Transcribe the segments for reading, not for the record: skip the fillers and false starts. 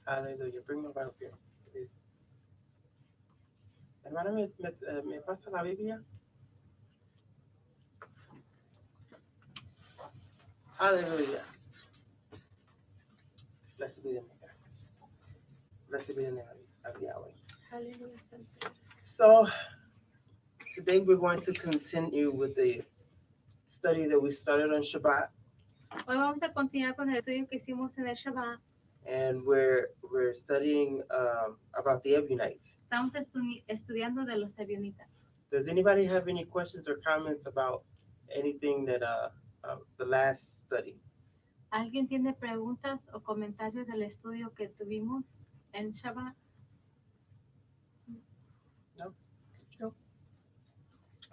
Hallelujah. Bring my Bible here, please. Hermana, ¿me pasa la Biblia? Hallelujah. Blessed be the name of God. Blessed be the name of Yahweh. Hallelujah. So, today we're going to continue with the study that we started on Shabbat, Hoy vamos a continuar con el estudio que hicimos en el Shabbat. and we're studying about the Ebionites. Estamos estudiando de los Ebionitas. Does anybody have any questions or comments about anything that the last study? ¿Alguien tiene preguntas o comentarios del estudio que tuvimos en Shabbat?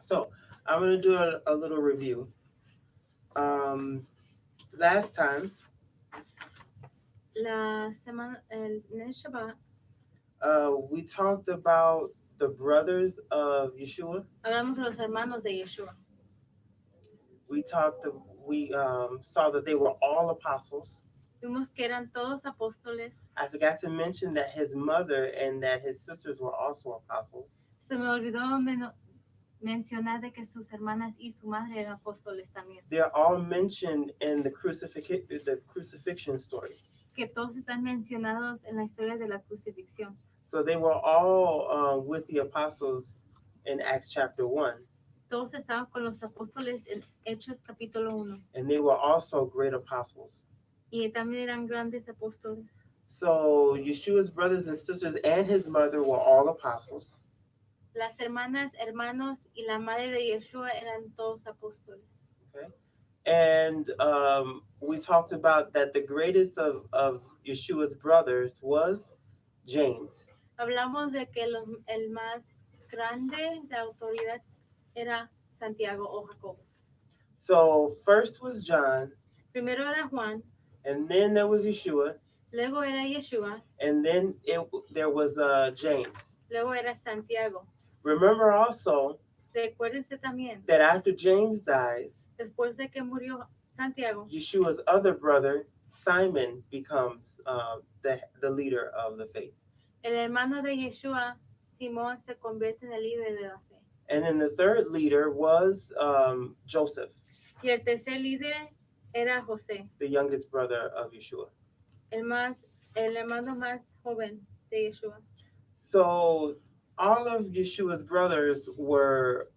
So I'm going to do a little review. Last time, La semana, en el Shabbat, we talked about the brothers of Yeshua. hablamos de los hermanos de Yeshua. We saw that they were all apostles. Vimos que eran todos apóstoles. I forgot to mention that his mother and that his sisters were also apostles. Se me olvidó mencionar de que sus hermanas y su madre eran apóstoles también. They're all mentioned in the crucifixion story. Que todos están mencionados en la historia de la crucifixión. So they were all with the apostles in Acts chapter 1. Todos estaban con los apóstoles en Hechos capítulo 1. And they were also great apostles. Y también eran grandes apóstoles. So Yeshua's brothers and sisters and his mother were all apostles. Las hermanas, hermanos y la madre de Yeshua eran todos apóstoles. Okay. And we talked about that the greatest of Yeshua's brothers was James. Hablamos de que el más grande de autoridad era Santiago o Jacobo. So first was John, Primero era Juan, and then there was Yeshua, luego era Yeshua, and then there was James. luego era Santiago. Remember also Recuérdense también, that after James dies, después de que murió Santiago, Yeshua's other brother, Simon, becomes the leader of the faith. el hermano de Yeshua, Simón, se convierte en el líder de la fe. And then the third leader was Joseph, Y el tercer líder era José, the youngest brother of Yeshua. el hermano más joven de Yeshua. So all of Yeshua's brothers were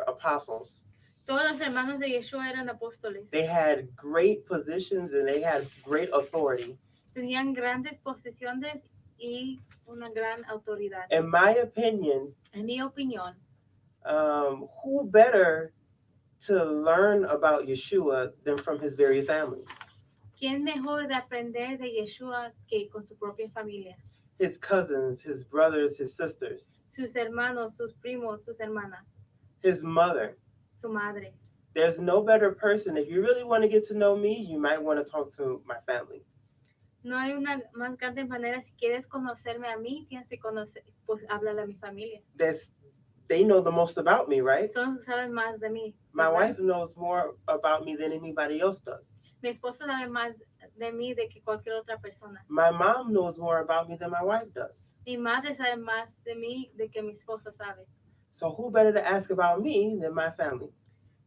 apostles. Todos los hermanos de Yeshua eran apóstoles. They had great positions and they had great authority. Tenían grandes posiciones y una gran autoridad. In my opinion, En mi opinión, who better to learn about Yeshua than from his very family? ¿quién mejor de aprender de Yeshua que con su propia familia? His cousins, his brothers, his sisters, Sus hermanos, sus primos, sus hermanas, his mother. su madre. There's no better person. If you really want to get to know me, you might want to talk to my family. No hay una más grande manera. Si quieres conocerme a mí, tienes que conocer, pues háblale a mi familia. They know the most about me, right? Todos saben más de mí. My ¿verdad? wife knows more about me than anybody else does. Mi esposo sabe más de mí de que cualquier otra persona. My mom knows more about me than my wife does. Mi madre sabe más de mí de que mi esposo sabe. So who better to ask about me than my family?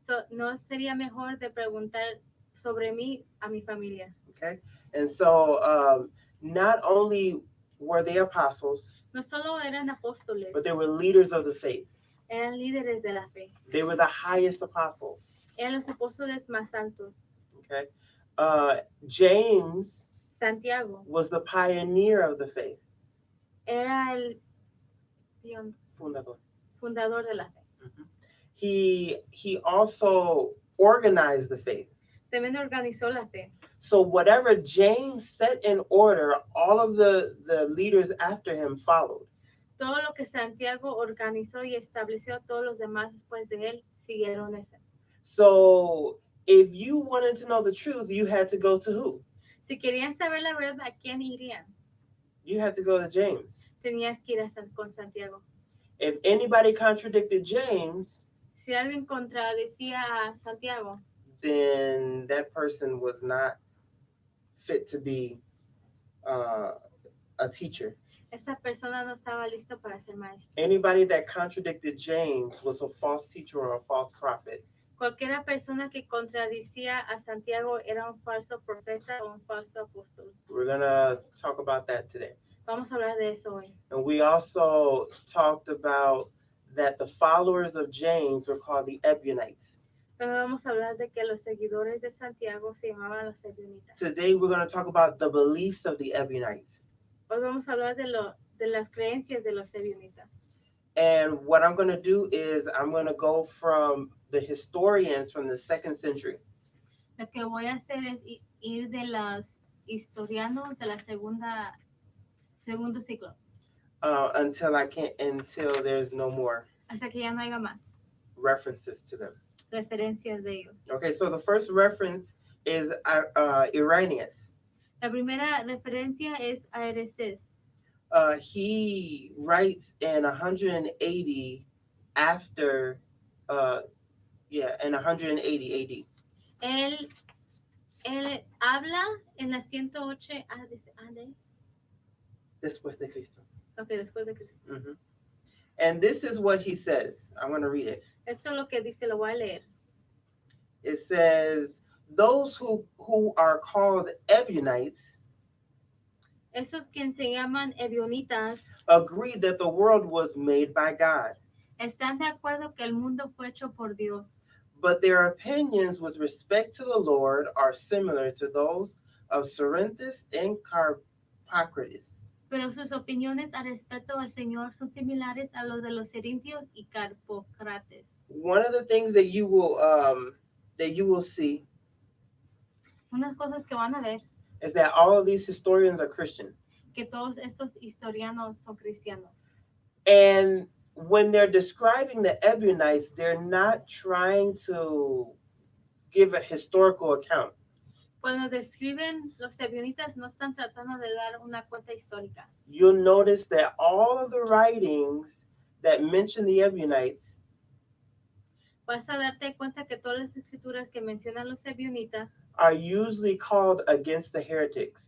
So, no sería mejor de preguntar sobre mí a mi familia. Okay? And so not only were they apostles, No solo eran apóstoles, but they were leaders of the faith. eran líderes de la fe. They were the highest apostles. Eran los apóstoles más altos. Okay? James Santiago was the pioneer of the faith. era el Fundador. fundador de la fe. Mm-hmm. He also organized the faith. También organizó la fe. So whatever James set in order, all of the leaders after him followed. Todo lo que Santiago organizó y estableció, todos los demás después de él siguieron eso. So if you wanted to know the truth, you had to go to who? Si querían saber la verdad, ¿a quién irían? You had to go to James. Tenías que ir con Santiago. If anybody contradicted James, Si alguien contradecía a Santiago, then that person was not fit to be uh, a teacher. Esa persona no estaba listo para ser maestro. Anybody that contradicted James was a false teacher or a false prophet. Cualquiera persona que contradicía a Santiago era un falso profeta o un falso apóstol. We're going to talk about that today. Vamos a hablar de eso hoy. And we also talked about that the followers of James were called the Ebionites. Pero vamos a hablar de que los seguidores de Santiago se llamaban los Ebionitas. Today we're going to talk about the beliefs of the Ebionites. Hoy vamos a hablar de las creencias de los Ebionitas. And what I'm going to do is I'm going to go from the historians from the 2nd century. Lo que voy a hacer es ir de los historianos de la segundo siglo Until there's no more hasta que ya no haya más references to them. referencias de ellos. Okay, so the first reference is Irenaeus. La primera referencia es a Ereces. He writes in 180 after, in 180 AD. Él habla en la 108 AD. Después de Cristo. Ok, después de Cristo. Mm-hmm. And this is what he says. I'm going to read it. Eso es lo que dice, lo voy a leer. It says, those who are called Ebionites Esos que se llaman Ebionitas agree that the world was made by God. están de acuerdo que el mundo fue hecho por Dios. But their opinions with respect to the Lord are similar to those of Cerinthus and Carpocrates. Pero sus opiniones al respecto al Señor son similares a los de los Corintios y Carpocrates. One of the things that you will see Unas cosas que van a ver, is that all of these historians are Christian. que todos estos historianos son cristianos. And when they're describing the Ebionites, they're not trying to give a historical account. Cuando describen los Ebionitas no están tratando de dar una cuenta histórica. You'll notice that all of the writings that mention the Ebionites Vas a darte cuenta que todas las escrituras que mencionan los Ebionitas are usually called against the heretics.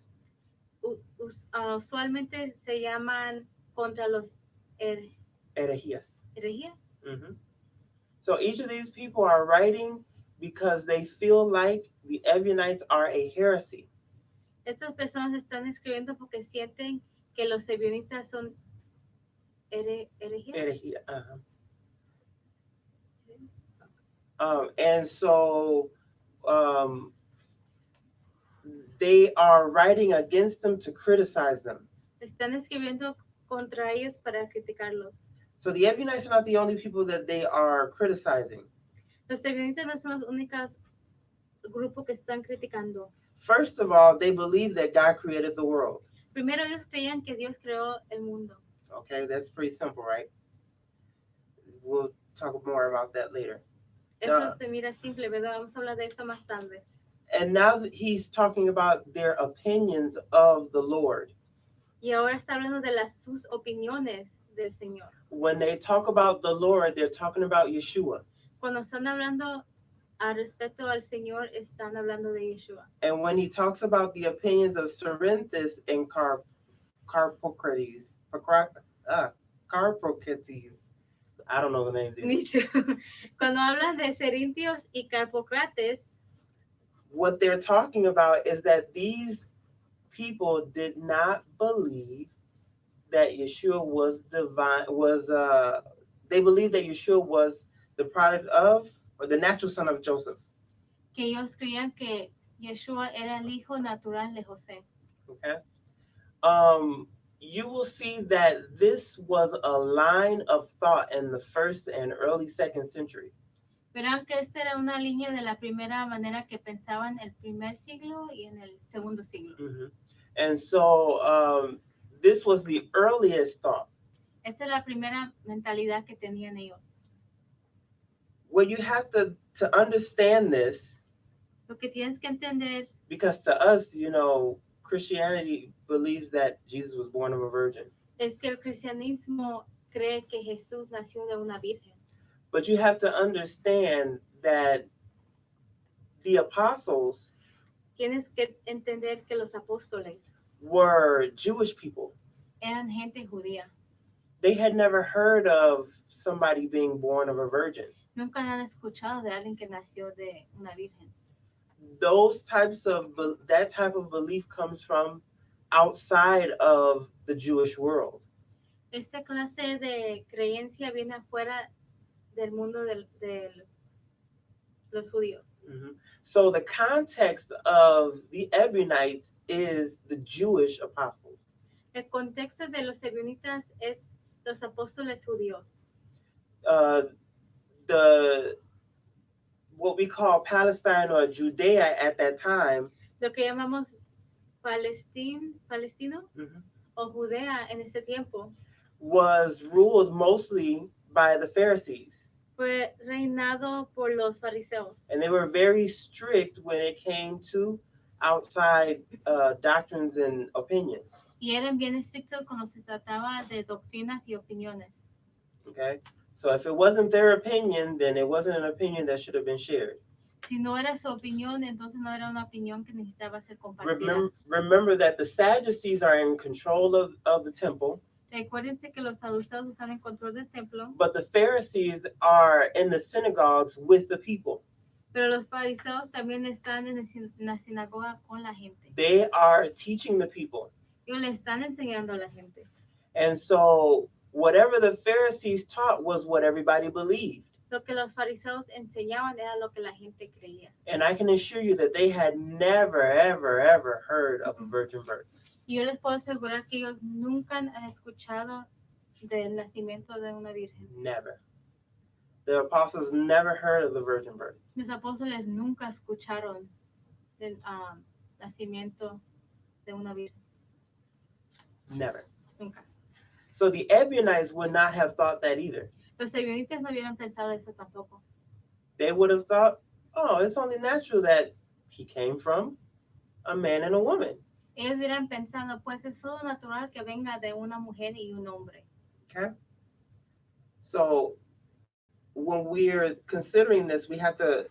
Usualmente se llaman contra los Herejías. herejías. Mm-hmm. So each of these people are writing because they feel like the Ebionites are a heresy. Estas personas están escribiendo porque sienten que los Ebionitas son herejías. Herejía, and so they are writing against them to criticize them. Están escribiendo contra ellos para criticarlos. So the Ebionites are not the only people that they are criticizing. Los Ebionitas no son los únicos grupos que están criticando. First of all, they believe that God created the world. Primero ellos creían que Dios creó el mundo. Okay, that's pretty simple, right? We'll talk more about that later. Eso se mira simple, ¿verdad? Vamos a hablar de eso más tarde. And now that he's talking about their opinions of the Lord. Y ahora está hablando de sus opiniones del Señor. When they talk about the Lord, they're talking about Yeshua. Cuando están hablando al respecto al Señor, están hablando de Yeshua. And when he talks about the opinions of Cerinthus and Carpocrates, I don't know the names either. Me too. Cuando hablan de Corintios y Carpocrates, what they're talking about is that these people did not believe that Yeshua was divine. They believed that Yeshua was the product of, or the natural son of Joseph. Que ellos creían que Yeshua era el hijo natural de José. Okay. You will see that this was a line of thought in the 1st and early 2nd century. Verán que esta era una línea de la primera manera que pensaban en el primer siglo y en el segundo siglo. Mm-hmm. And so this was the earliest thought. Esta es la primera mentalidad que tenían ellos. Well, you have to understand this. Lo que tienes que entender, because to us, Christianity believes that Jesus was born of a virgin. Es que el cristianismo cree que Jesús nació de una virgen. But you have to understand that the apostles Tienes que entender que los apóstoles were Jewish people. eran gente judía. They had never heard of somebody being born of a virgin. Nunca han escuchado de alguien que nació de una virgen. Those types of that type of belief comes from outside of the Jewish world. Esta clase de creencia viene afuera del mundo de los judíos. Mm-hmm. So the context of the Ebionites is the Jewish apostles. El contexto de los ebionitas es los apóstoles judíos. Uh, the what we call Palestine or Judea at that time. Lo que llamamos Palestino Mm-hmm. o Judea en ese tiempo was ruled mostly by the Pharisees. Fue reinado por los fariseos. And they were very strict when it came to outside doctrines and opinions. Y eran bien estrictos cuando se trataba de doctrinas y opiniones. Okay? So if it wasn't their opinion, then it wasn't an opinion that should have been shared. Si no era su opinión, entonces no era una opinión que necesitaba ser compartida. Remember that the Sadducees are in control of the temple. Recuérdense que los saduceos están en control del templo. But the Pharisees are in the synagogues with the people. Pero los fariseos también están en la sinagoga con la gente. They are teaching the people. Ellos le están enseñando a la gente. And so whatever the Pharisees taught was what everybody believed. Lo que los fariseos enseñaban era lo que la gente creía. And I can assure you that they had never, ever heard of a virgin birth. Y yo les puedo asegurar que ellos nunca han escuchado del nacimiento de una virgen. Never. The apostles never heard of the virgin birth. Los apóstoles nunca escucharon del nacimiento de una virgen. Never. Nunca. So the Ebionites would not have thought that either. Los ebionitas no hubieran pensado eso tampoco. They would have thought, oh, it's only natural that he came from a man and a woman. Ellos hubieran pensado, pues es solo natural que venga de una mujer y un hombre. Okay? So when we're considering this, we have to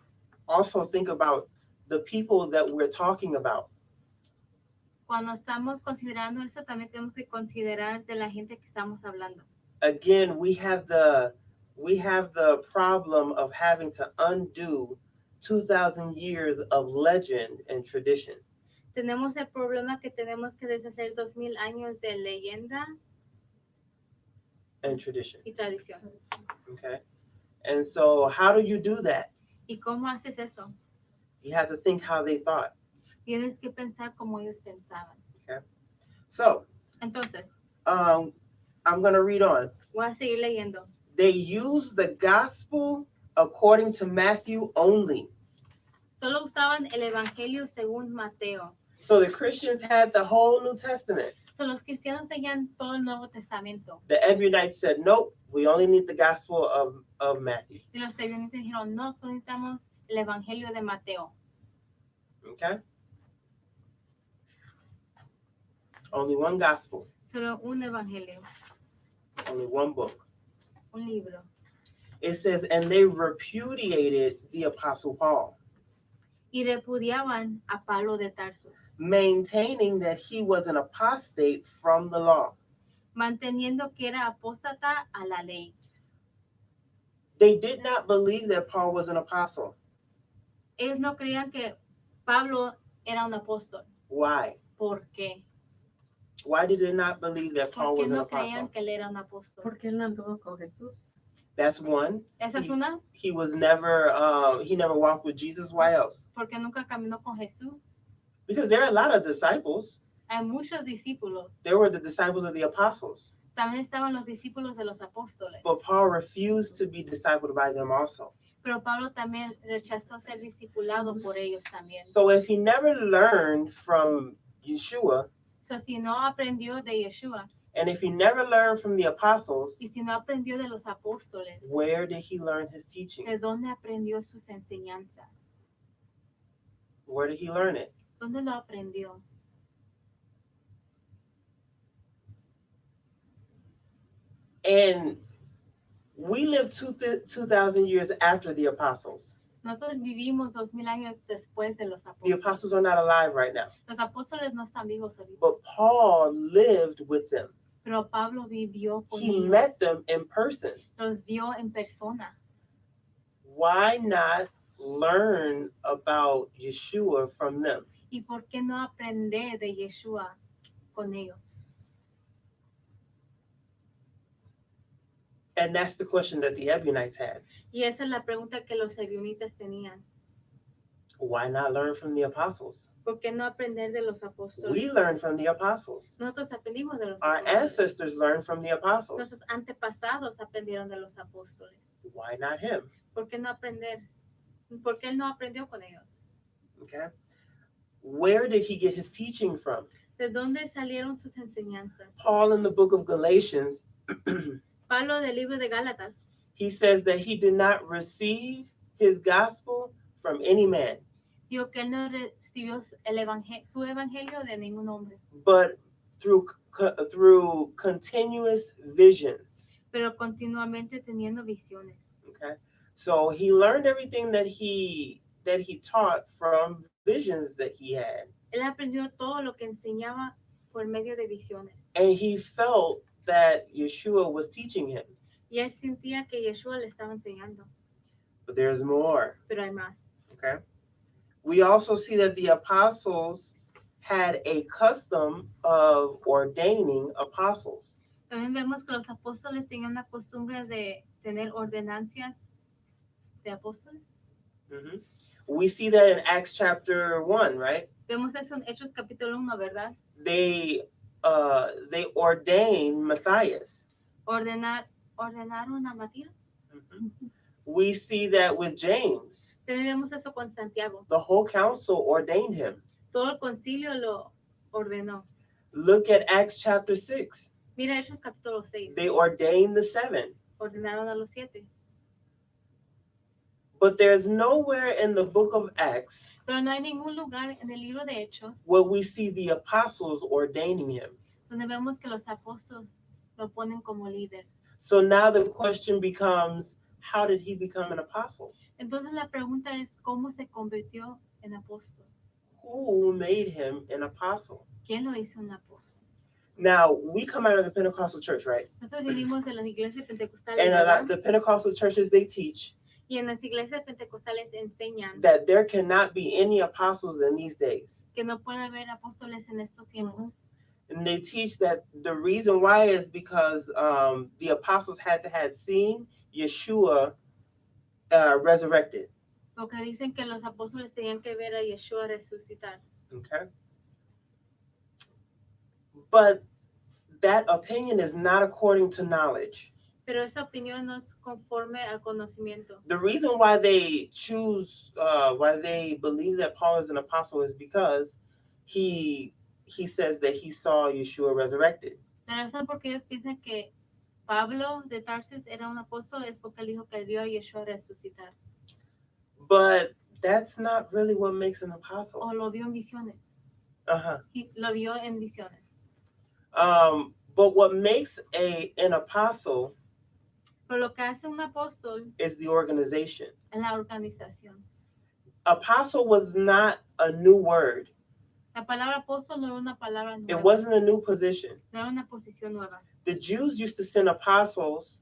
also think about the people that we're talking about. Cuando estamos considerando eso, también tenemos que considerar de la gente que estamos hablando. Again, we have the problem of having to undo 2,000 years of legend and tradition. Tenemos el problema que tenemos que deshacer 2000 años de leyenda and tradition. Y tradición. Okay? And so how do you do that? ¿Y cómo haces eso? You have to think how they thought. Tienes que pensar como ellos pensaban. Okay? So, entonces, I'm going to read on. Voy a seguir leyendo. They use the gospel according to Matthew only. Solo usaban el evangelio según Mateo. So the Christians had the whole New Testament. So los cristianos tenían todo el Nuevo Testamento. The Ebionites said, nope, we only need the gospel of Matthew. Y los ebionitas dijeron, no, solo necesitamos el evangelio de Mateo. Okay? Only one gospel. Solo un evangelio. Only one book. Un libro. It says, and they repudiated the Apostle Paul. Y repudiaban a Pablo de Tarsus. Maintaining that he was an apostate from the law. Manteniendo que era apóstata a la ley. They did not believe that Paul was an apostle. Ellos no creían que Pablo era un apóstol. Why? ¿Por qué? Why did they not believe that Paul was an no apostle? creían que él era un apóstol? Porque él no anduvo con Jesús. That's one. Esa es una. He was never, he never walked with Jesus. Why else? Porque nunca caminó con Jesús. Because there are a lot of disciples. Hay muchos discípulos. There were the disciples of the apostles. También estaban los discípulos de los apóstoles. But Paul refused to be discipled by them also. Pero Pablo también rechazó ser discipulado por ellos también. So if he never learned from Yeshua, So, si no aprendió de Yeshua, and if he never learned from the apostles, y si no aprendió de los apóstoles, where did he learn his teaching? ¿de dónde aprendió sus enseñanzas? Where did he learn it? ¿Dónde lo aprendió? And we live 2,000 years after the apostles. Nosotros vivimos 2000 años después de los The apóstoles. apostles are not alive right now. Los apóstoles no están vivos ahorita. But Paul lived with them. Pero Pablo vivió con He ellos. met them in person. Los vio en persona. Why not learn about Yeshua from them? ¿Y por qué no aprender de Yeshua con ellos? And that's the question that the Ebionites had. Y esa es la pregunta que los ebionitas tenían. Why not learn from the apostles? ¿Por qué no aprender de los apóstoles? We learned from the apostles. Nosotros aprendimos de los Our apóstoles. ancestors learned from the apostles. Nuestros antepasados aprendieron de los apóstoles. Why not him? ¿Por qué no aprender? ¿Por qué él no aprendió con ellos? Okay. Where did he get his teaching from? ¿De dónde salieron sus enseñanzas? Paul in the book of Galatians, Pablo del libro de Gálatas he says that he did not receive his gospel from any man, dijo que él no recibió su evangelio de ningún hombre, but through continuous visions. pero continuamente teniendo visiones. Okay. So he learned everything that he taught from visions that he had. Él aprendió todo lo que enseñaba por medio de visiones. And he felt that Yeshua was teaching him. Y él sentía que Yeshua le estaba enseñando. But there's more. Pero hay más. Okay. We also see that the apostles had a custom of ordaining apostles. También vemos que los apóstoles tenían la costumbre de tener ordenancias de apóstoles. Mm-hmm. We see that in Acts chapter 1, right? Vemos eso en Hechos capítulo 1, ¿verdad? They ordained Matthias. Ordenaron a Matías. Mm-hmm. We see that with James. También vemos eso con Santiago. The whole council ordained him. Todo el concilio lo ordenó. Look at Acts chapter 6. Mira Hechos capítulo 6. They ordained the 7. Ordenaron a los 7. But there's nowhere in the book of Acts Pero no hay ningún lugar en el libro de Hechos where we see the apostles ordaining him. donde vemos que los apóstoles lo ponen como líder. So now the question becomes, how did he become an apostle? Entonces la pregunta es, ¿cómo se convirtió en apóstol? Who made him an apostle? ¿Quién lo hizo un apóstol? Now, we come out of the Pentecostal church, right? Nosotros venimos de las iglesias pentecostales, And ¿verdad? the Pentecostal churches, they teach Y en las iglesias pentecostales enseñan that there cannot be any apostles in these days. que no puede haber apóstoles en estos tiempos. And they teach that the reason why is because the apostles had to have seen Yeshua resurrected. Porque dicen que los apóstoles tenían que ver a Yeshua resucitar. Okay. But that opinion is not according to knowledge. Pero esa opinión no es conforme al conocimiento. The reason why they choose, why they believe that Paul is an apostle is because he says that he saw Yeshua resurrected. La razón por qué ellos piensan que Pablo de Tarsis era un apóstol es porque él dijo que vio a Yeshua resucitar. But that's not really what makes an apostle. O lo vio en visiones. Uh-huh. Lo vio en visiones. But what makes an apostle Pero lo que hace un apóstol is the organization. es la organización. Apostle was not a new word. La palabra apóstol no era una palabra nueva. It wasn't a new position. No era una posición nueva. The Jews used to send apostles.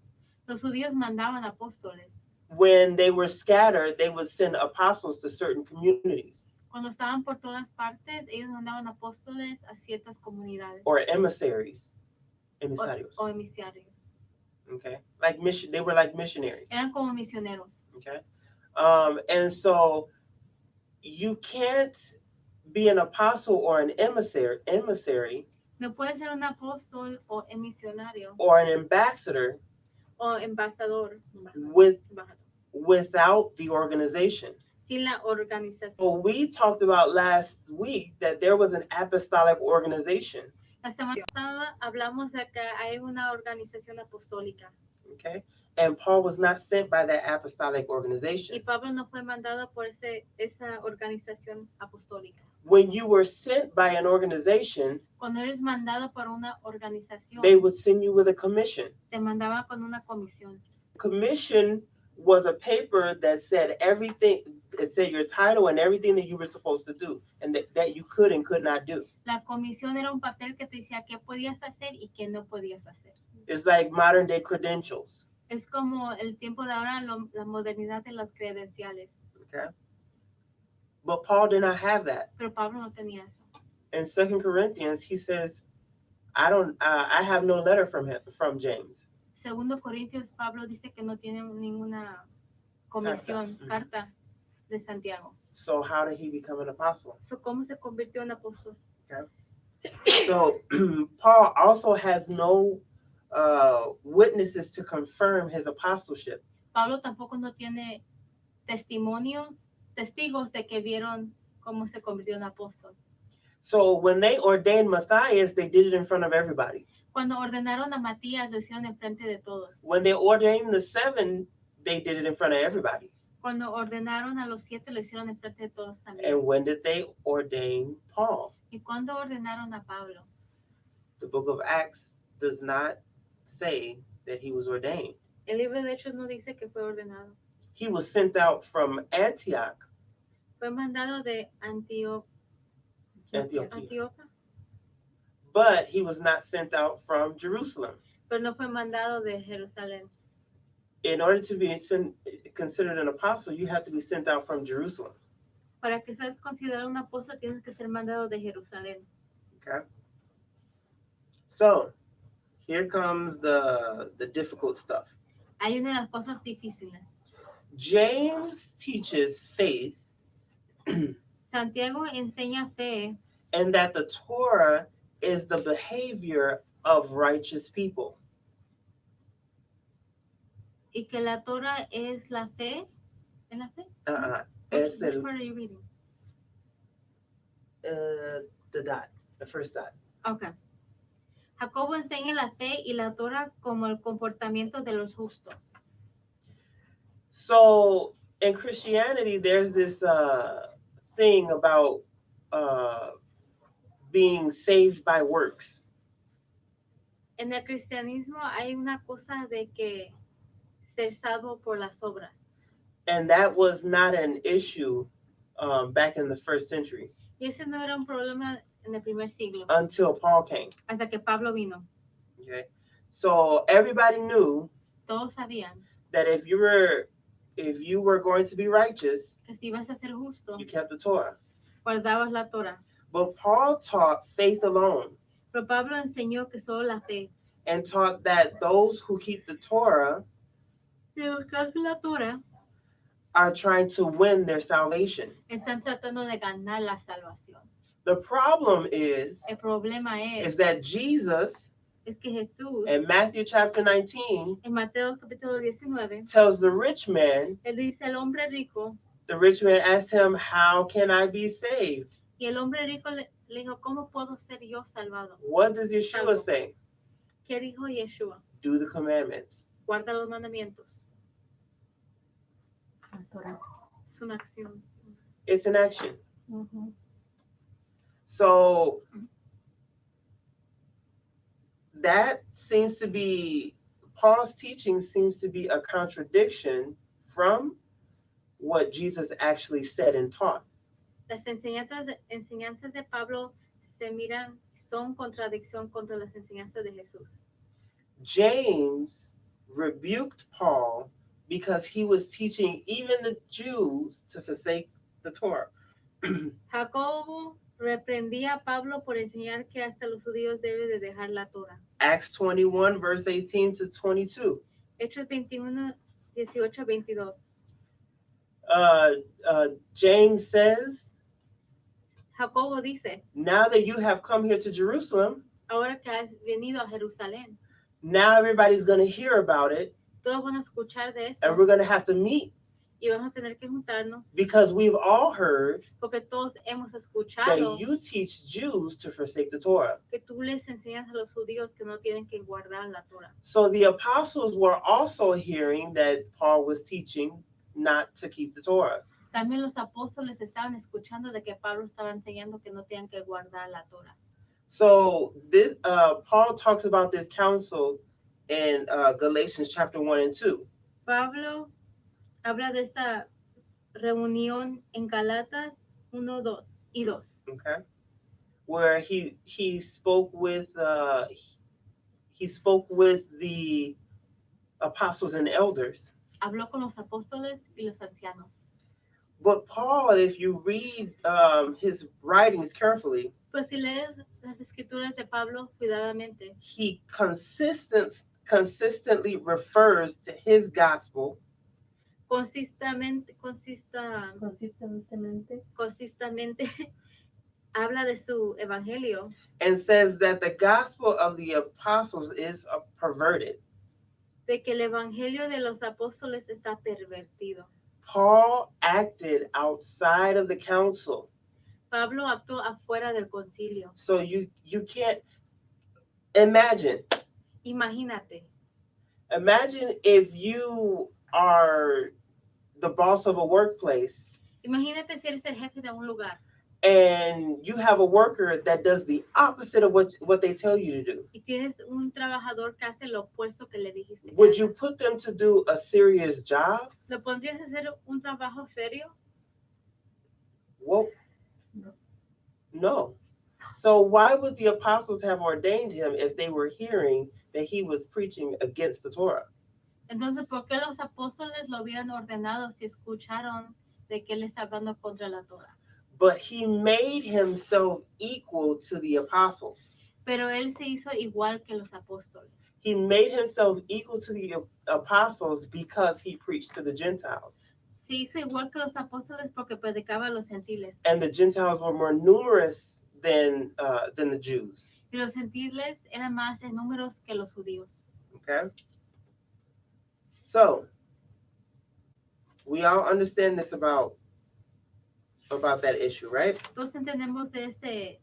Los judíos mandaban apóstoles. When they were scattered, they would send apostles to certain communities. Cuando estaban por todas partes, ellos mandaban apóstoles a ciertas comunidades. Or emissaries. Emisarios. O emisarios. Okay. Like they were like missionaries. Eran como misioneros. Okay. And so you can't be an apostle or an emissary No puede ser un apóstol o emisionario or an ambassador o embajador without the organization. sin la organización. Well, we talked about last week that there was an apostolic organization. La semana pasada hablamos de que hay una organización apostólica. Okay. And Paul was not sent by that apostolic Y organization. Pablo no fue mandado por esa organización apostólica. When you were sent by an organization, Cuando eres mandado por una organización, they would send you with a commission. te mandaba con una comisión. Commission was a paper that said everything. It said your title and everything that you were supposed to do, and that you could and could not do. La comisión era un papel que te decía qué podías hacer y qué no podías hacer. It's like modern day credentials. Es como el tiempo de ahora, la modernidad de las credenciales. Okay, but Paul did not have that. Pero Pablo no tenía eso. In 2 Corinthians, he says, "I don't. I have no letter from James." Segundo Corintios, Pablo dice que no tiene ninguna comisión, carta de Santiago. So how did he become an apostle? So, ¿cómo se convirtió en apóstol? Okay. So Paul also has no witnesses to confirm his apostleship. Pablo tampoco no tiene testigos de que vieron cómo se convirtió en apóstol. So when they ordained Matthias, they did it in front of everybody. Cuando ordenaron a Matías, lo hicieron enfrente de todos. When they ordained the 7, they did it in front of everybody. Cuando ordenaron a los 7, lo hicieron enfrente de todos también. And when did they ordain Paul? ¿Y cuándo ordenaron a Pablo? The book of Acts does not say that he was ordained. El libro de Hechos no dice que fue ordenado. He was sent out from Antioch. Fue mandado de Antioquía. But he was not sent out from Jerusalem. Pero no fue mandado de Jerusalén. In order to be considered an apostle, you have to be sent out from Jerusalem. Para que seas considerado un apóstol, tienes que ser mandado de Jerusalén. Okay. So, here comes the difficult stuff. Hay una de las cosas difíciles. James teaches faith. Santiago enseña fe. And that the Torah is the behavior of righteous people. Y que la Torah es la fe. ¿Es la fe? Which part are you reading? The first dot. Okay. Jacobo enseña la fe y la Torah como el comportamiento de los justos. So in Christianity, there's this thing about being saved by works. En el cristianismo hay una cosa de que ser salvo por las obras. And that was not an issue back in the first century. Y ese no era un problema en el primer siglo. Until Paul came. Hasta que Pablo vino. Okay. So everybody knew Todos sabían that if you were going to be righteous, que si ibas a ser justo, you kept the Torah. Guardabas la Torah. But Paul taught faith alone. Pero Pablo enseñó que solo la fe. And taught that those who keep the Torah la Torah are trying to win their salvation. Están tratando de ganar la salvación. The problem El problema is that Jesus es que Jesús in Matthew chapter 19 en Mateo capítulo 19 tells the rich man, él dice al hombre rico, the rich man asked him, how can I be saved? Y el hombre rico le dijo, ¿cómo puedo ser yo salvado? What does Yeshua say? ¿Qué dijo Yeshua? Do the commandments. Guarda los mandamientos. La Torah. Es una acción. It's an action. Uh-huh. So that seems to be, Paul's teaching seems to be a contradiction from what Jesus actually said and taught. Las enseñanzas de Pablo se miran, son contradicción contra las enseñanzas de Jesús. James rebuked Paul because he was teaching even the Jews to forsake the Torah. Jacobo reprendía a Pablo por enseñar que hasta los judíos deben de dejar la Torah. Acts 21, verse 18 to 22. Hechos 21, 18 a 22. James says, Jacobo dice, now that you have come here to Jerusalem, ahora que has venido a Jerusalén, now everybody's going to hear about it, todos van a escuchar de eso, and we're going to have to meet. Y vamos a tener que juntarnos, because we've all heard porque todos hemos that escuchado you teach Jews to forsake the Torah. que tú les enseñas a los judíos que no tienen que guardar la Torah. So the apostles were also hearing that Paul was teaching not to keep the Torah. También los apóstoles estaban escuchando de que Pablo estaba enseñando que no tenían que guardar la Torah. So this Paul talks about this council in Galatians chapter 1 and 2. Pablo Habla de esta reunión en Galatas 1, 2 y 2. Okay, where he spoke with the apostles and elders. Habló con los apóstoles y los ancianos. But Paul, if you read his writings carefully, Pues si lees las escrituras de Pablo cuidadamente, he consistently refers to his gospel consistentemente habla de su evangelio and says that the gospel of the apostles is perverted. de que el evangelio de los apóstoles está pervertido. Paul acted outside of the council. Pablo actuó afuera del concilio. So you can't imagine. Imagínate If you are the boss of a workplace Imagínate si eres el jefe de un lugar and you have a worker that does the opposite of what they tell you to do. y tienes un trabajador que hace lo opuesto que le dijiste. Would you put them to do a serious job? ¿Lo pondrías a hacer un trabajo serio? Well, no. So why would the apostles have ordained him if they were hearing that he was preaching against the Torah? Entonces, ¿por qué los apóstoles lo hubieran ordenado si escucharon de que él está hablando contra la Torah? But he made himself equal to the apostles. Pero él se hizo igual que los apóstoles. He made himself equal to the apostles because he preached to the Gentiles. Se hizo igual que los apóstoles porque predicaba a los gentiles. And the Gentiles were more numerous than the Jews. Y los gentiles eran más en números que los judíos. Okay? So, we all understand this about that issue, right? Todos entendemos de este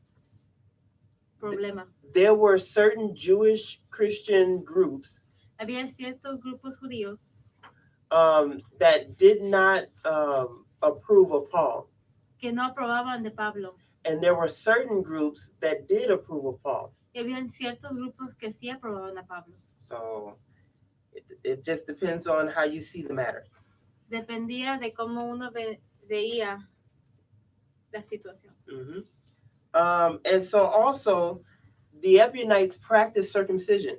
problema. There were certain Jewish Christian groups Había ciertos grupos judíos that did not approve of Paul. Que no aprobaban de Pablo. And there were certain groups that did approve of Paul. Y habían ciertos grupos que sí aprobaban a Pablo. So it just depends on how you see the matter. Dependía de cómo uno veía la situación. Mm-hmm. And so also the Ebionites practiced circumcision.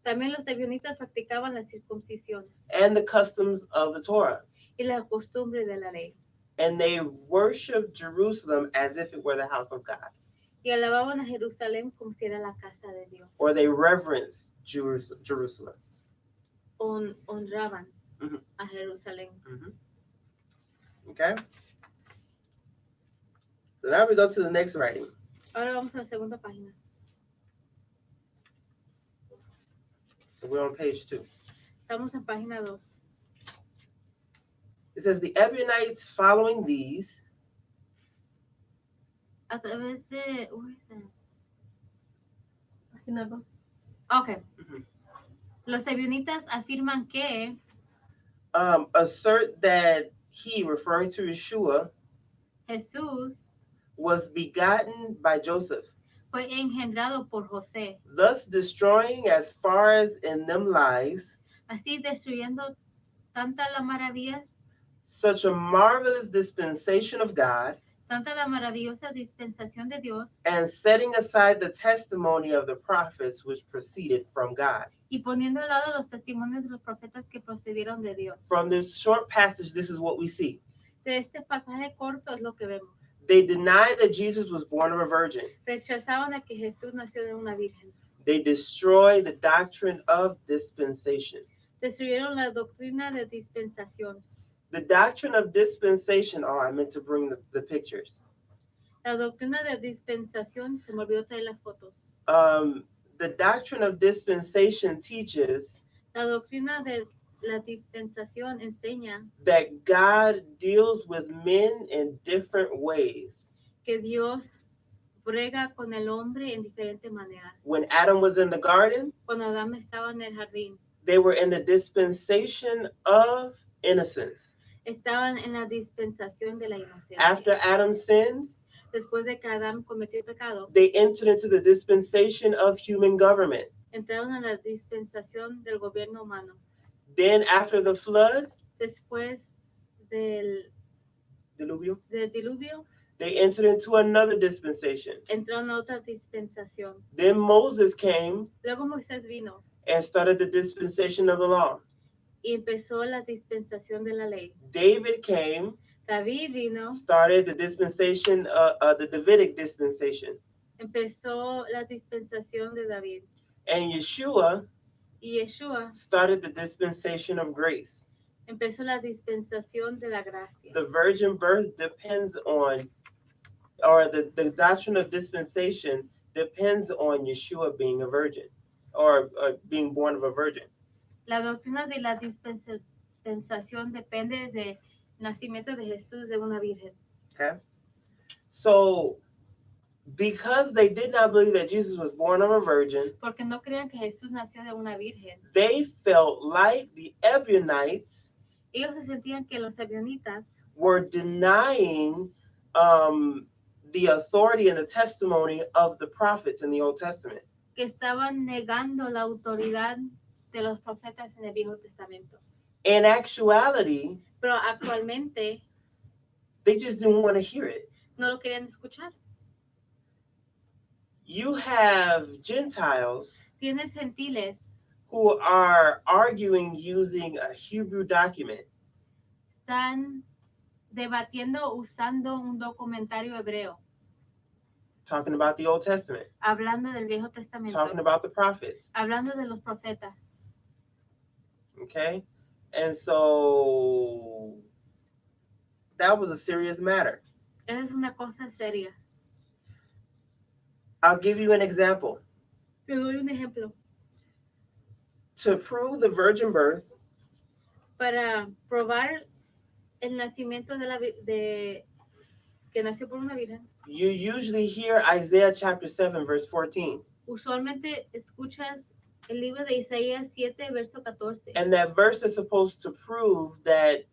También los ebionitas practicaban la circuncisión. And the customs of the Torah. Y la costumbre de la ley. And they worshiped Jerusalem as if it were the house of God. Y alababan a Jerusalén como si era la casa de Dios. Or they reverenced Jerusalem. Honraban mm-hmm. a Jerusalén. Mm-hmm. Okay? So now we go to the next writing. Ahora vamos a la segunda página. So we're on page 2. Estamos en página 2. It says, the Ebionites following these. A través de... Página 2. Ok. Mm-hmm. Los ebionitas afirman que assert that he, referring to Yeshua, Jesús was begotten by Joseph, fue engendrado por José, thus destroying as far as in them lies así destruyendo tanta la maravilla, such a marvelous dispensation of God, tanta la maravillosa dispensación de Dios, and setting aside the testimony of the prophets which proceeded from God. y poniendo al lado los testimonios de los profetas que procedieron de Dios. From this short passage, this is what we see. De este pasaje corto es lo que vemos. They denied that Jesus was born of a virgin. Rechazaban a que Jesús nació de una virgen. They destroy the doctrine of dispensation. Destruyeron la doctrina de dispensación. The doctrine of dispensation, oh, I meant to bring the pictures. La doctrina de dispensación, se me olvidó traer las fotos. The doctrine of dispensation teaches La doctrina de la dispensación enseña that God deals with men in different ways. que Dios brega con el hombre en diferentes maneras. When Adam was in the garden, Cuando Adán estaba en el jardín, they were in the dispensation of innocence. estaban en la dispensación de la inocencia. After Adam sinned, Después de que Adán cometió pecado, they entered into the dispensation of human government. entraron a la dispensación del gobierno humano. Then after the flood, Después del, diluvio, del diluvio, they entered into another dispensation. entraron a otra dispensación. Then Moses came Luego Moisés vino and started the dispensation of the law. y empezó la dispensación de la ley. David came, David vino, started the dispensation, the Davidic dispensation. empezó la dispensación de David. And Yeshua Y Yeshua started the dispensation of grace. empezó la dispensación de la gracia. The virgin birth depends on, or the doctrine of dispensation depends on Yeshua being a virgin, or being born of a virgin. La doctrina de la dispensación depende del nacimiento de Jesús de una virgen. Okay? So, because they did not believe that Jesus was born of a virgin, Porque no creían que Jesús nació de una virgen. they felt like the Ebionites Ellos se sentían que los ebionitas were denying the authority and the testimony of the prophets in the Old Testament. que estaban negando la autoridad de los profetas en el Viejo Testamento. In actuality, Pero actualmente they just didn't want to hear it. no lo querían escuchar. You have Gentiles Tienes gentiles who are arguing using a Hebrew document. están debatiendo usando un documentario hebreo, Talking about the Old Testament, hablando del Viejo Testamento, talking about the prophets. hablando de los profetas. Okay? And so that was a serious matter. Esa es una cosa seria. I'll give you an example. Te doy un ejemplo. To prove the virgin birth, Para probar el nacimiento de que nació por una virgen, you usually hear Isaiah chapter 7, verse 14. usualmente escuchas el libro de Isaías 7, verso 14. And that verse is supposed to prove that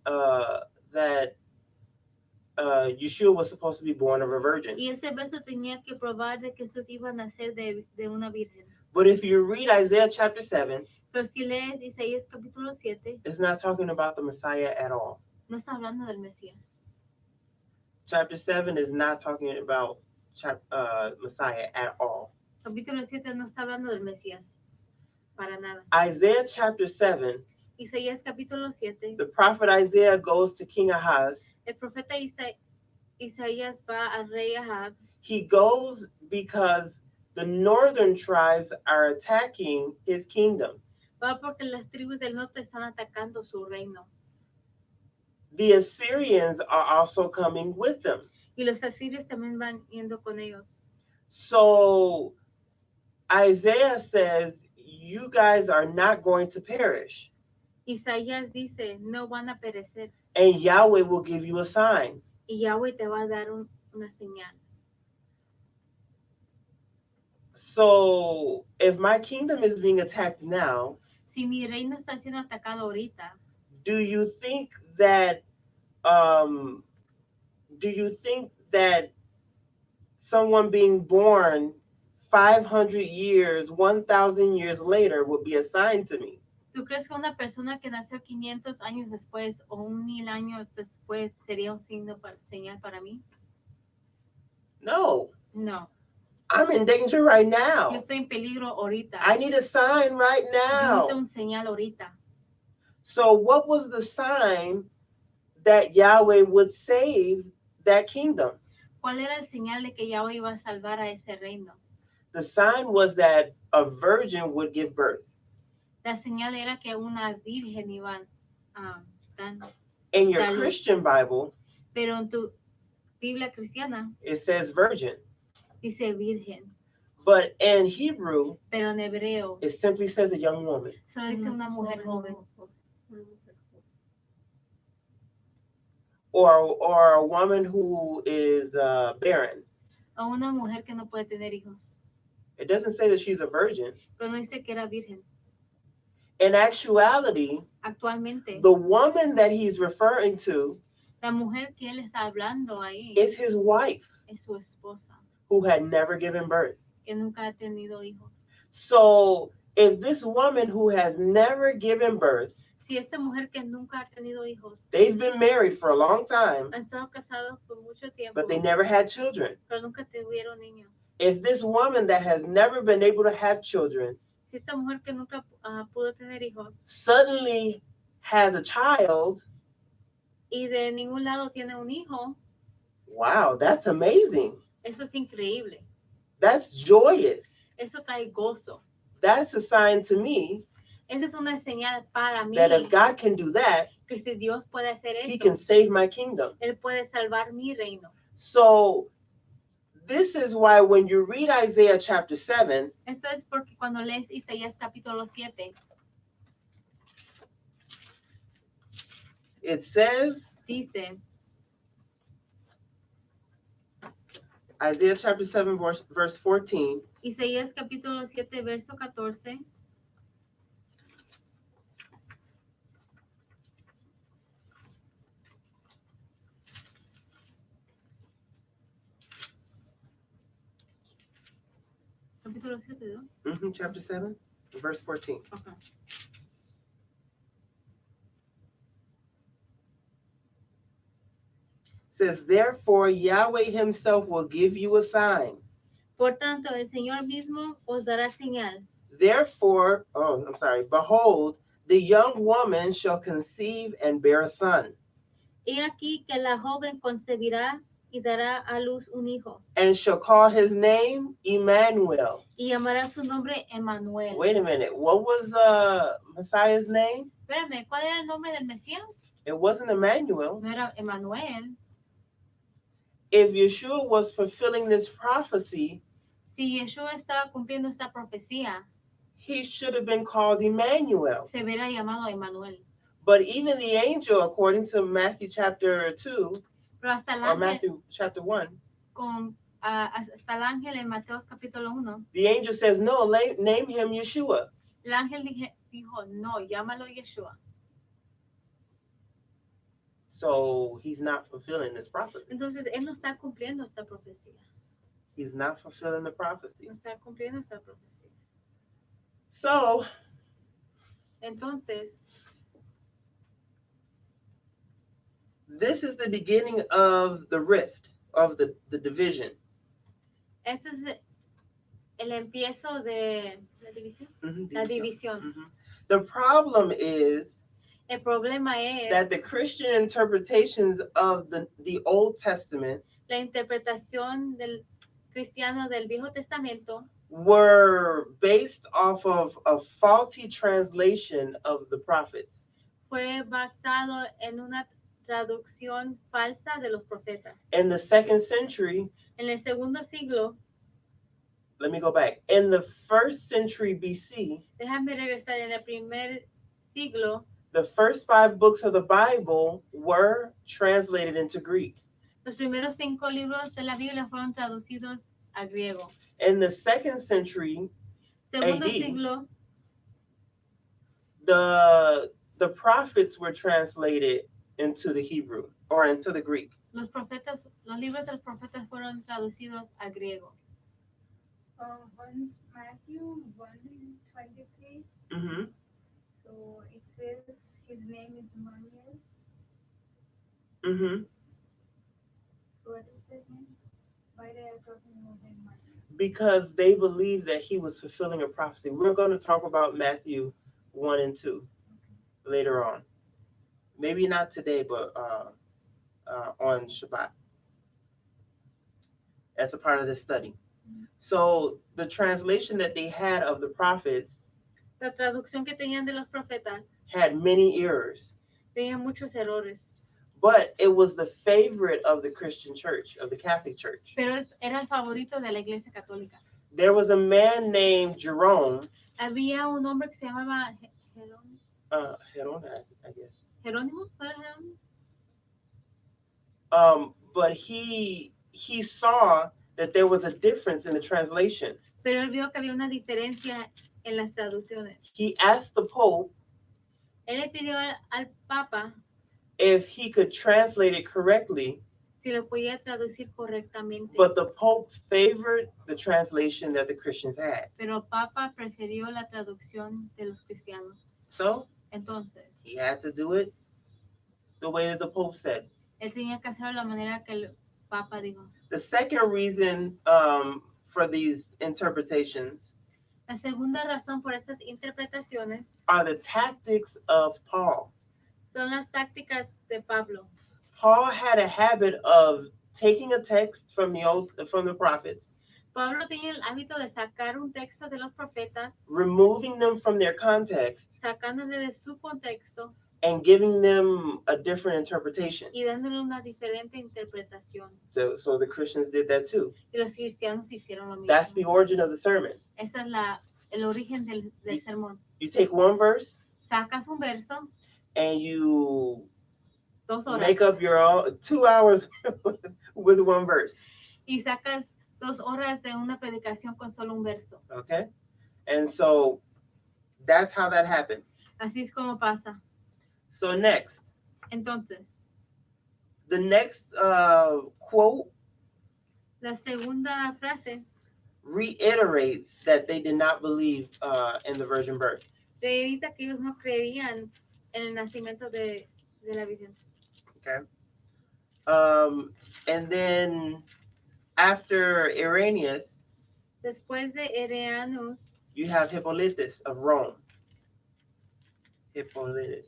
Yeshua was supposed to be born of a virgin. Y ese verso tenía que probar de que Jesús iba a nacer de una virgen. But if you read Isaiah chapter 7, Pero si lees Isaías capítulo 7, it's not talking about the Messiah at all. no está hablando del Mesías. Chapter 7 is not talking about Messiah at all. Capítulo 7 no está hablando del Mesías. Para nada. Isaiah chapter 7, Isaías capítulo 7, the prophet Isaiah goes to King Ahaz. el profeta Isaías va al rey Ahab. He goes because the northern tribes are attacking his kingdom. Va porque las tribus del norte están atacando su reino. The Assyrians are also coming with them. Y los asirios también van yendo con ellos. So Isaiah says, you guys are not going to perish. Isaías dice, no van a perecer. And Yahweh will give you a sign. Y Yahweh te va a dar una señal. So if my kingdom is being attacked now, Si mi reino está siendo atacado ahorita, do you think that someone being born 500 years, 1,000 years later would be a sign to me? ¿tú crees que una persona que nació 500 años después o 1000 años después sería un señal para mí? No. No. I'm in danger right Yo now. estoy en peligro ahorita. I need a sign right Yo necesito now. un señal ahorita. So what was the sign that Yahweh would save that kingdom? ¿Cuál era el señal de que Yahweh iba a salvar a ese reino? The sign was that a virgin would give birth. La señal era que una virgen iba a dar. In your Dale. Christian Bible, Pero en tu Biblia cristiana it says virgin. dice virgen. But in Hebrew, Pero en hebreo it simply says a young woman. solo dice una mujer joven. Or a woman who is barren. O una mujer que no puede tener hijos. It doesn't say that she's a virgin. Pero no dice que era virgen. In actuality, Actualmente, the woman that he's referring to la mujer que él está hablando ahí is his wife es su esposa, who had never given birth. que nunca ha tenido hijos. So if this woman who has never given birth Si esta mujer que nunca ha tenido hijos, they've been married for a long time, han estado casados por mucho tiempo, but they never had children. pero nunca tuvieron niños. If this woman that has never been able to have children Si esta mujer que nunca pudo tener hijos suddenly has a child, y de ningún lado tiene un hijo, wow, that's amazing. eso es increíble. That's joyous. Eso trae gozo. That's a sign to me Esa es una señal para mí that if God can do that, que si Dios puede hacer He eso, can save my kingdom. Él puede salvar mi reino. So this is why when you read Isaiah chapter 7, Esto es porque cuando lees Isaías capítulo 7, it says, dice, Isaiah chapter 7, verse 14, Isaías capítulo 7, verso 14, capítulo 7, ¿no? chapter 7, verse 14. Okay. Says, therefore Yahweh himself will give you a sign. Por tanto, el Señor mismo os dará señal. Therefore, behold, the young woman shall conceive and bear a son. He aquí que la joven concebirá y dará a luz un hijo. And shall call his name Emmanuel. Y llamará su nombre Emmanuel. Wait a minute. What was Messiah's name? Espérame, ¿cuál era el nombre del Mesías? It wasn't Emmanuel. No era Emmanuel. If Yeshua was fulfilling this prophecy, si Yeshua estaba cumpliendo esta profecía, he should have been called Emmanuel. Se hubiera llamado Emmanuel. But even the angel, according to Matthew chapter 2, Pero hasta el or ángel, Matthew chapter 1, hasta el ángel en Mateo capítulo 1, the angel says, no, name him Yeshua. El ángel dijo, no, llámalo Yeshua. So he's not fulfilling this prophecy. Entonces, él no está cumpliendo esta profecía. He's not fulfilling the prophecy. No está cumpliendo esta profecía. So, entonces, this is the beginning of the rift, of the division. Este es el empiezo de la división. Mm-hmm, la división. Mm-hmm. The problem is el problema es that the Christian interpretations of the Old Testament la interpretación del cristiano del Viejo Testamento were based off of a faulty translation of the prophets. Fue basado en una traducción falsa de los profetas. In the 2nd century, en el segundo siglo, let me go back. In the 1st century BC, déjame regresar, en el primer siglo, the first 5 books of the Bible were translated into Greek. Los primeros 5 libros de la Biblia fueron traducidos a griego. In the 2nd century Segundo AD, siglo, the prophets were translated into the Hebrew or into the Greek. Los libros de los profetas fueron traducidos a griego. Matthew 1:23. Mm-hmm. So it says his name is Emmanuel. Mm-hmm. So what is his name? Why they are talking about Emmanuel? Because they believe that he was fulfilling a prophecy. We're going to talk about Matthew 1 and 2 later on. Maybe not today, but on Shabbat. As a part of this study. So the translation that they had of the prophets La traducción que tenían de los profetas had many errors. tenía muchos errores. But it was the favorite of the Christian church, of the Catholic Church. Pero era el favorito de la Iglesia Católica. There was a man named Jerome. Había un hombre que se llamaba Jerónimo, I guess. Jerónimo. But he saw that there was a difference in the translation. Pero él vio que había una diferencia en las traducciones. He asked the Pope Él le pidió al Papa if he could translate it correctly. Si lo podía traducir correctamente. But the Pope favored the translation that the Christians had. Pero Papa prefirió la traducción de los cristianos. So entonces He had to do it the way that the Pope said. Él tenía que hacerlo de la manera que el Papa dijo. The second reason for these interpretations La segunda razón por estas interpretaciones are the tactics of Paul. son las tácticas de Pablo. Paul had a habit of taking a text from the prophets, Pablo tenía el hábito de sacar un texto de los profetas, removing them from their context, sacándole de su contexto and giving them a different interpretation. y dándole una diferente interpretación. So the Christians did that too. Y los cristianos hicieron lo mismo. That's the origin of the sermon. Esa es el origen del sermón. You take one verse Sacas un verso, and you 2 horas, make up your own 2 hours with one verse. y sacas 2 horas de una predicación con solo un verso. Okay? And so that's how that happened. Así es como pasa. So next, Entonces, the next quote la segunda frase reiterates that they did not believe in the virgin birth. reitera que ellos no creían en el nacimiento de la Virgen. Okay? And then after Irenaeus, Después de Ereanus, you have Hippolytus of Rome. Hippolytus.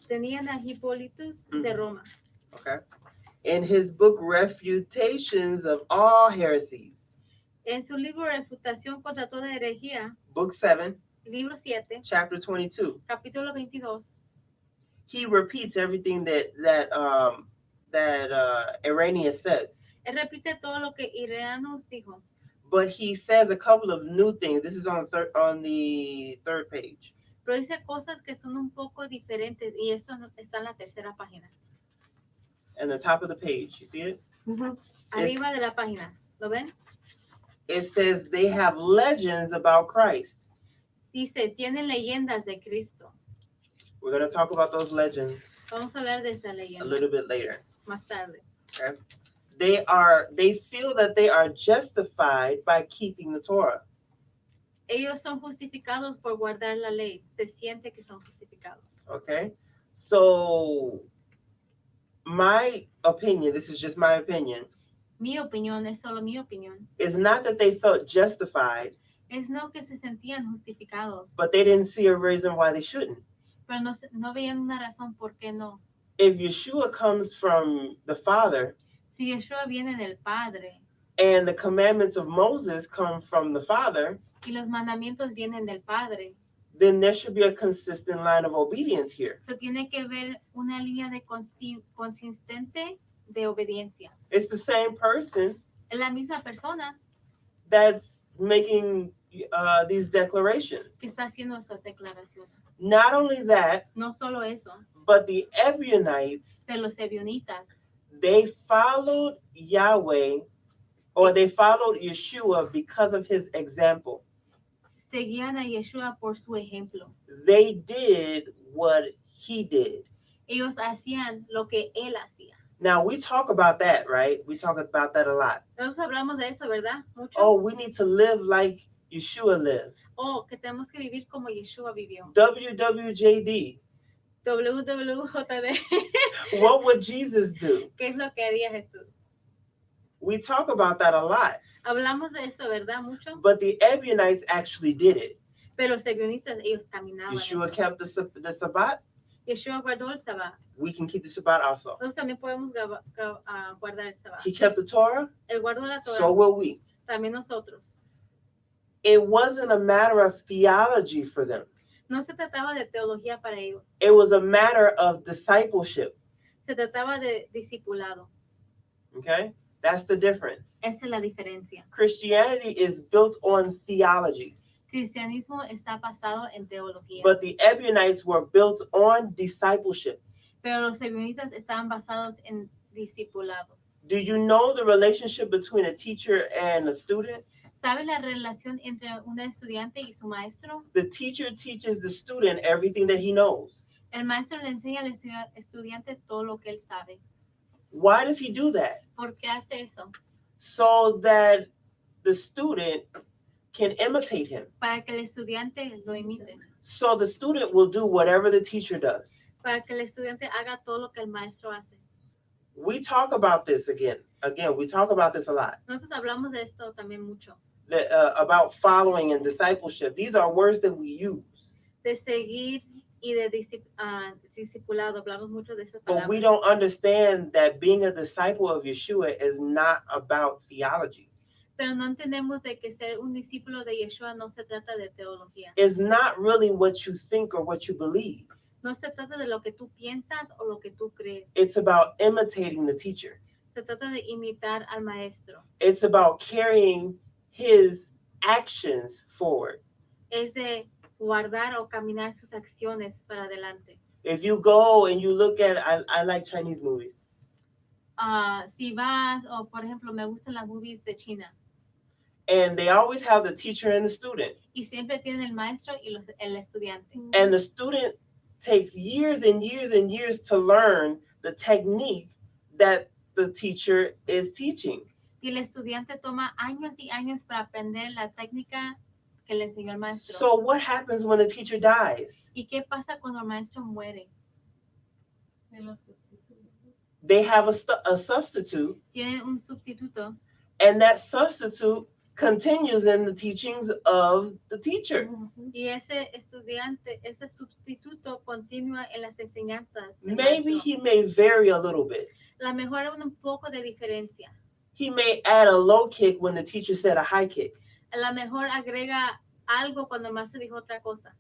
tenían a Hipólitus de Roma. Okay? In his book Refutations of All Heresies, En su libro Refutación contra toda herejía, book 7, libro 7, chapter 22, capítulo 22, he repeats everything that Irenaeus says. él repite todo lo que Ireanus dijo, But he says a couple of new things. This is on the third page. pero dice cosas que son un poco diferentes y esto está en la tercera página. And the top of the page, you see it? Arriba de la página, ¿lo ven? It says they have legends about Christ. Dice, tienen leyendas de Cristo. We're going to talk about those legends Vamos a hablar de esta a leyenda little bit later. más tarde. Okay? They feel that they are justified by keeping the Torah. Ellos son justificados por guardar la ley. Se siente que son justificados. Okay? So my opinion, this is just my opinion, Mi opinión, es solo mi opinión, is not that they felt justified, es no que se sentían justificados, but they didn't see a reason why they shouldn't. pero no veían una razón por qué no. If Yeshua comes from the Father Si Yeshua viene del Padre and the commandments of Moses come from the Father, y los mandamientos vienen del Padre, then there should be a consistent line of obedience here. se tiene que ver una línea de consistente de obediencia. It's the same person Es la misma persona that's making these declarations. que está haciendo estas declaraciones. Not only that, No solo eso, but the Ebionites, pero los Ebionitas, they followed Yahweh, or they followed Yeshua because of his example. seguían a Yeshua por su ejemplo. They did what he did. Ellos hacían lo que él hacía. Now, we talk about that, right? We talk about that a lot. Nosotros hablamos de eso, ¿verdad? Mucho. Oh, we need to live like Yeshua lived. Oh, que tenemos que vivir como Yeshua vivió. WWJD. WWJD. What would Jesus do? ¿Qué es lo que haría Jesús? We talk about that a lot. Hablamos de eso, ¿verdad? Mucho. But the Ebionites actually did it. Pero los Ebionitas, ellos caminaban. Yeshua eso. kept the Sabbath. Yeshua guardó el Sabbat. We can keep the Shabbat also. Nosotros también podemos guardar el Sabbat. He kept the Torah. Él guardó la Torah. So will we. También nosotros. It wasn't a matter of theology for them. No se trataba de teología para ellos. It was a matter of discipleship. Se trataba de discipulado. Okay? That's the difference. Esa es la diferencia. Christianity is built on theology, Cristianismo está basado en teología. but the Ebionites were built on discipleship. Pero los Ebionitas estaban basados en discipulado. Do you know the relationship between a teacher and a student? ¿Sabe la relación entre un estudiante y su maestro? The teacher teaches the student everything that he knows. El maestro le enseña al estudiante todo lo que él sabe. Why does he do that? ¿Por qué hace eso? So that the student can imitate him. Para que el estudiante lo imite. so the student will do whatever the teacher does. para que el estudiante haga todo lo que el maestro hace. We talk about this again. We talk about this a lot. Nosotros hablamos de esto también mucho, About following and discipleship. These are words that we use, de seguir y de discipulado. Hablamos mucho de esas but we palabras. don't understand that being a disciple of Yeshua is not about theology. Pero no entendemos de que ser un discípulo de Yeshua no se trata de teología. It's not really what you think or what you believe. No se trata de lo que tú piensas o lo que tú crees. It's about imitating the teacher. Se trata de imitar al maestro. It's about carrying his actions forward. Es de guardar o caminar sus acciones para adelante. If you go and you look at, I like Chinese movies. Si vas, o por ejemplo, me gustan las movies de China. And they always have the teacher and the student. Y siempre tienen el maestro y el estudiante. And the student takes years and years and years to learn the technique that the teacher is teaching. Y el estudiante toma años y años para aprender la técnica que le enseñó el maestro. So what happens when the teacher dies? ¿Y qué pasa cuando el maestro muere? They have a substitute, Tienen un sustituto and that substitute continues in the teachings of the teacher. y ese estudiante, ese sustituto continúa en las enseñanzas del Maybe maestro. he may vary a little bit. La mejor un poco de diferencia. He may add a low kick when the teacher said a high kick. A la mejor agrega algo cuando el maestro dijo otra cosa.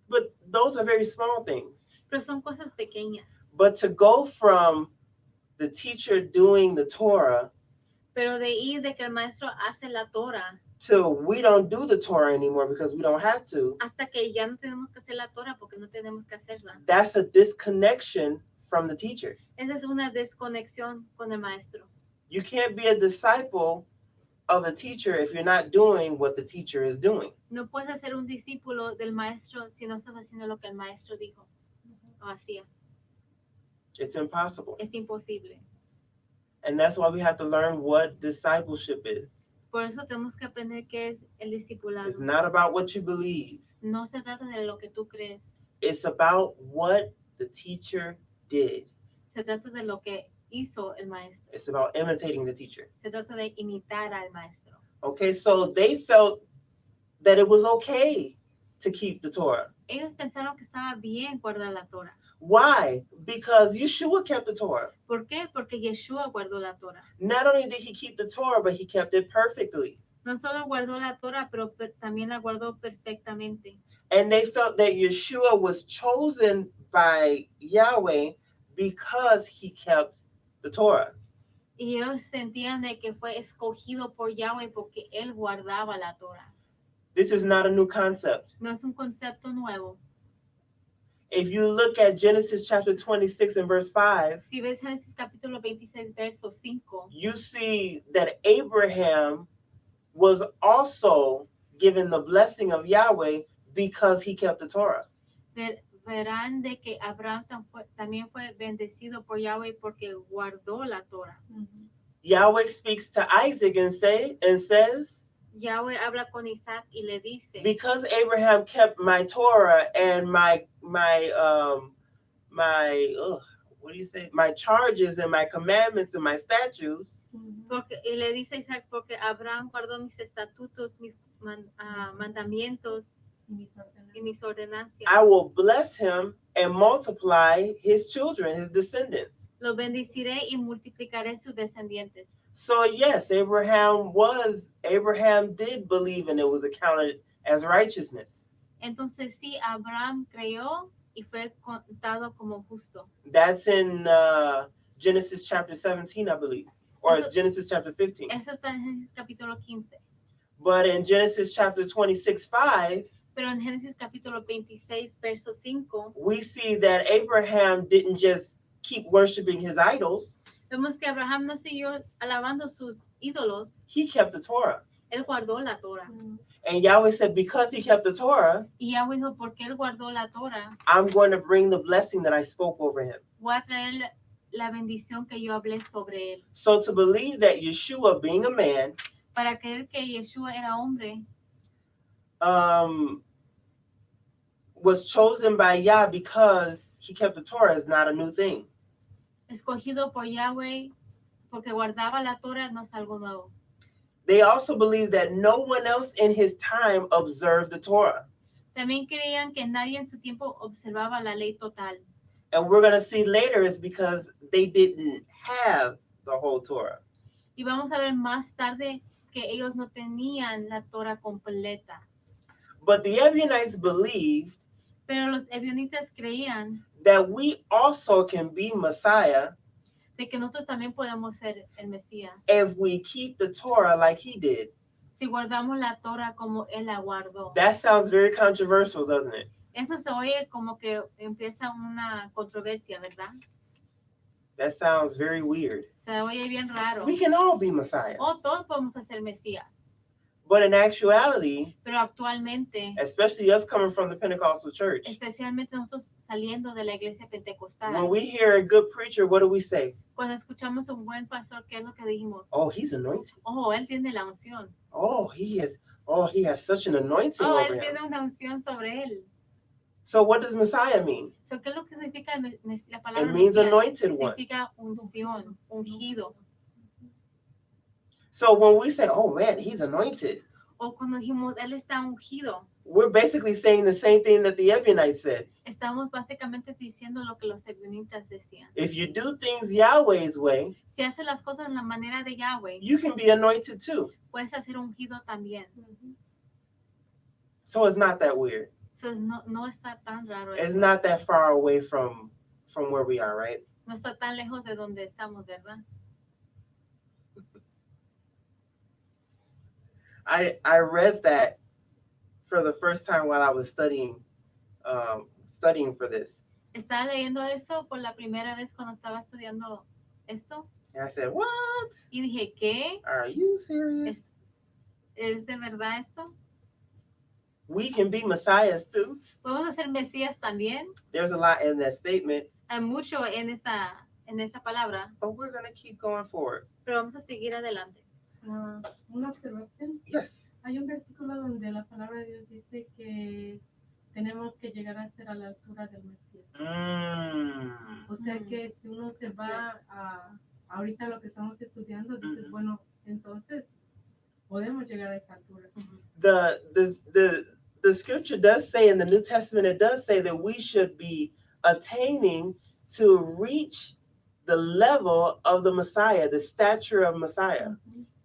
But those are very small things. Pero son cosas pequeñas. But to go from the teacher doing the Torah Pero de ir de que el maestro hace la Torah to we don't do the Torah anymore because we don't have to, hasta que ya no tenemos que hacer la Torah porque no tenemos que hacerla. that's a disconnection from the teacher. Esa es una desconexión con el maestro. You can't be a disciple of the teacher if you're not doing what the teacher is doing. No puedes ser un discípulo del maestro si no estás haciendo lo que el maestro dijo o hacía. It's impossible. Es imposible. And that's why we have to learn what discipleship is. Por eso tenemos que aprender qué es el discipulado. It's not about what you believe. No se trata de lo que tú crees. It's about what the teacher did. Se trata de lo que hizo el maestro. It's about imitating the teacher. Se trata de imitar al maestro. Okay, so they felt that it was okay to keep the Torah. Ellos pensaron que estaba bien guardar la Torah. Why? Because Yeshua kept the Torah. ¿Por qué? Porque Yeshua guardó la Torah. Not only did he keep the Torah, but he kept it perfectly. No solo guardó la Torah, pero también la guardó perfectamente. And they felt that Yeshua was chosen by Yahweh because he kept the Torah. Y ellos sentían de que fue escogido por Yahweh porque él guardaba la Torah. This is not a new concept. No es un concepto nuevo. If you look at Genesis chapter 26 and verse 5, Si ves Génesis capítulo 26, verso 5, you see that Abraham was also given the blessing of Yahweh because he kept the Torah. verán de que Abraham también fue bendecido por Yahweh porque guardó la Torah. Yahweh speaks to Isaac and says, Yahweh habla con Isaac y le dice, because Abraham kept my Torah and my charges and my commandments and my statutes, y le dice Isaac, porque Abraham guardó mis estatutos, mis mandamientos y mis ordenancias. I will bless him and multiply his children, his descendants. Lo bendeciré y multiplicaré sus descendientes. So yes, Abraham did believe and it was accounted as righteousness. Entonces sí, Abraham creyó y fue contado como justo. That's in Genesis chapter 17, I believe, or Genesis chapter 15. Eso está en Génesis capítulo 15. But in Genesis chapter 26:5, Pero en Génesis capítulo 26, verso 5, we see that Abraham didn't just keep worshiping his idols. vemos que Abraham no siguió alabando sus ídolos, He kept the Torah. él guardó la Torah. And Yahweh said, because he kept the Torah, Y Yahweh dijo, porque él guardó la Torah, I'm going to bring the blessing that I spoke over him. voy a traer la bendición que yo hablé sobre él. So to believe that Yeshua, being a man, Para creer que Yeshua era hombre, was chosen by Yah because he kept the Torah is not a new thing. Escogido por Yahweh porque guardaba la Torah no es algo nuevo. They also believed that no one else in his time observed the Torah. También creían que nadie en su tiempo observaba la ley total. And we're going to see later it's because they didn't have the whole Torah. Y vamos a ver más tarde que ellos no tenían la Torah completa. But the Ebionites believed Pero los Ebionitas creían that we also can be Messiah de que nosotros también podemos ser el Mesías if we keep the Torah like he did. si guardamos la Torah como él la guardó. That sounds very controversial, doesn't it? Eso se oye como que empieza una controversia, ¿verdad? That sounds very weird. Se oye bien raro. We can all be Messiahs. Oh, todos podemos ser Mesías. But in actuality, Pero actualmente, especially us coming from the Pentecostal church, especialmente nosotros saliendo de la iglesia pentecostal, when we hear a good preacher, what do we say? cuando escuchamos un buen pastor, ¿qué es lo que dijimos? Oh, he's anointed. Oh, él tiene la unción. Oh, he has such an anointing Oh, over él him. tiene una unción sobre él. So what does Messiah mean? So, ¿qué es lo que significa la It palabra means Mesías? anointed one. Significa unción, ungido. So when we say, oh man, he's anointed, O cuando dijimos, él está ungido, we're basically saying the same thing that the Ebionites said. estamos básicamente diciendo lo que los ebionitas decían. If you do things Yahweh's way, Si haces las cosas en la manera de Yahweh, you can be anointed too. puedes hacer ungido también. So it's not that weird. So, no está tan raro. It's eso. not that far away from where we are, right? No está tan lejos de donde estamos, ¿verdad? I read that for the first time while I was studying for this. Estaba leyendo eso por la primera vez cuando estaba estudiando esto And I said, what? y dije, ¿qué? Are you serious? ¿Es de verdad esto? We can be messiahs too. ¿Podemos hacer Mesías también? There's a lot in that statement, Hay mucho en esa palabra, but we're going to keep going forward. pero vamos a seguir adelante. Una observación. Yes. Hay un versículo donde la palabra de Dios dice que tenemos que llegar a ser a la altura del Mesías. O sea que si uno se va a ahorita lo que estamos estudiando, dices, bueno, entonces podemos llegar a esa altura. The scripture does say in the New Testament, it does say that we should be attaining to reach the level of the Messiah, the stature of Messiah.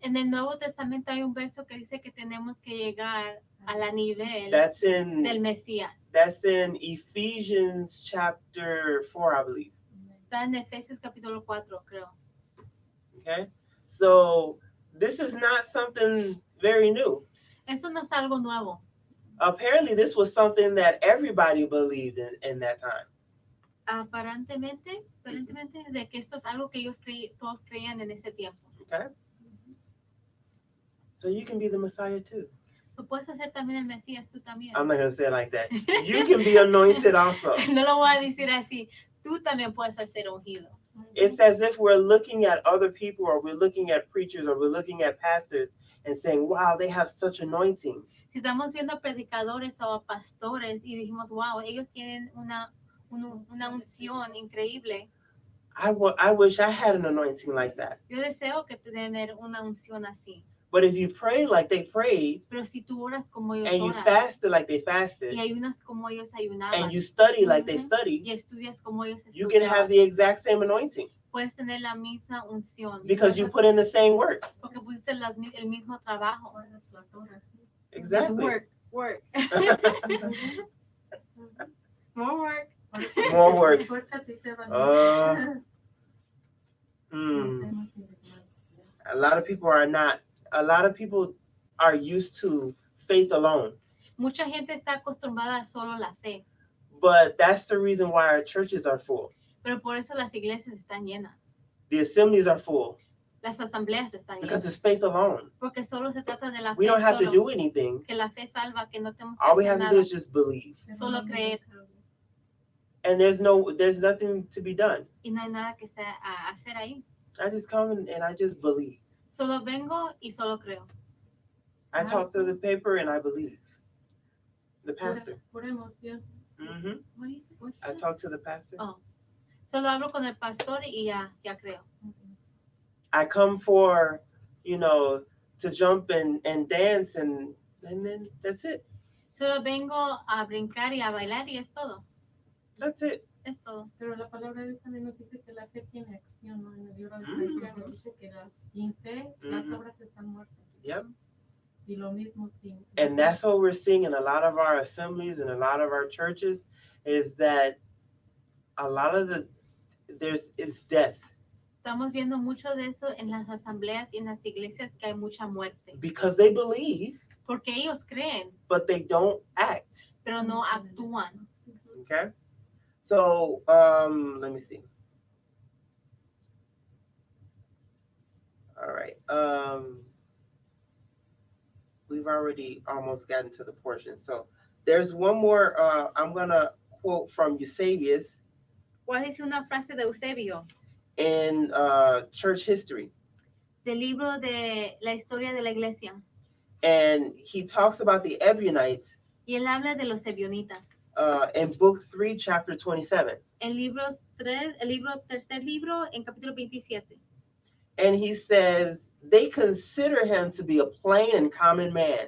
En el Nuevo Testamento hay un verso que dice que tenemos que llegar a la nivel That's in del Mesías. Ephesians chapter 4, I believe. Está en Efesios capítulo 4, creo. Okay? So this is not something very new. Eso no es algo nuevo. Apparently this was something that everybody believed in that time. Aparentemente de que esto es algo que todos creían en ese tiempo. Okay? So you can be the Messiah too. Tú puedes hacer también el Mesías, tú también. I'm not going to say it like that. You can be anointed also. No lo voy a decir así. Tú también puedes ser ungido. It's as if we're looking at other people, or we're looking at preachers, or we're looking at pastors and saying, wow, they have such anointing. Si estamos viendo a predicadores o a pastores y dijimos, wow, ellos tienen una unción increíble. I wish I had an anointing like that. Yo deseo que tener una unción así. But if you pray like they prayed, Pero si tú oras como ellos and you oran, fasted like they fasted, y ayunas como ellos ayunaban, and you study like they y studied, estudias como ellos you can have estudiaban, the exact same anointing puedes tener la misma unción. because you put in the same work. Porque pusiste el mismo trabajo. It's Exactly. work. More work. More work. Esfuérzate, Esteban. A lot of people are used to faith alone. Mucha gente está acostumbrada a solo la fe, But that's the reason why our churches are full. pero por eso las iglesias están llenas. The assemblies are full Las asambleas están because llenas. it's faith alone. Porque solo se trata de la fe. We don't have to solo, do anything. que la fe salva, que no tenemos que All we hacer have to nada. do is just believe. Solo creer. And there's nothing to be done. Y no hay nada que hacer ahí. I just come and I just believe. Solo vengo y solo creo. I talk to the paper and I believe. The pastor. Pura emoción. Mm-hmm. What is it? What I is it? talked to the pastor. Oh. Solo hablo con el pastor y ya creo. I come for, to jump and dance and then that's it. Solo vengo a brincar y a bailar y es todo. That's it. Es todo. Pero la palabra de Dios también nos dice que la fe tiene acción, ¿no? En el libro de Mm. Santiago dice que sin fe las obras están muertas. Yep. Y lo mismo sin. And that's what we're seeing in a lot of our assemblies and a lot of our churches is that a lot of it's death. Estamos viendo mucho de eso en las asambleas y en las iglesias, que hay mucha muerte. Because they believe, Porque ellos creen, but they don't act. pero no actúan. Okay? So, let me see. All right. We've already almost gotten to the portion. So there's one more. I'm going to quote from Eusebius ¿Cuál es una frase de Eusebio? in church history. Del libro de la historia de la iglesia. And he talks about the Ebionites Y él habla de los Ebionitas. in book 3, chapter 27. El tercer libro, en capítulo 27. And he says, they consider him to be a plain and common man.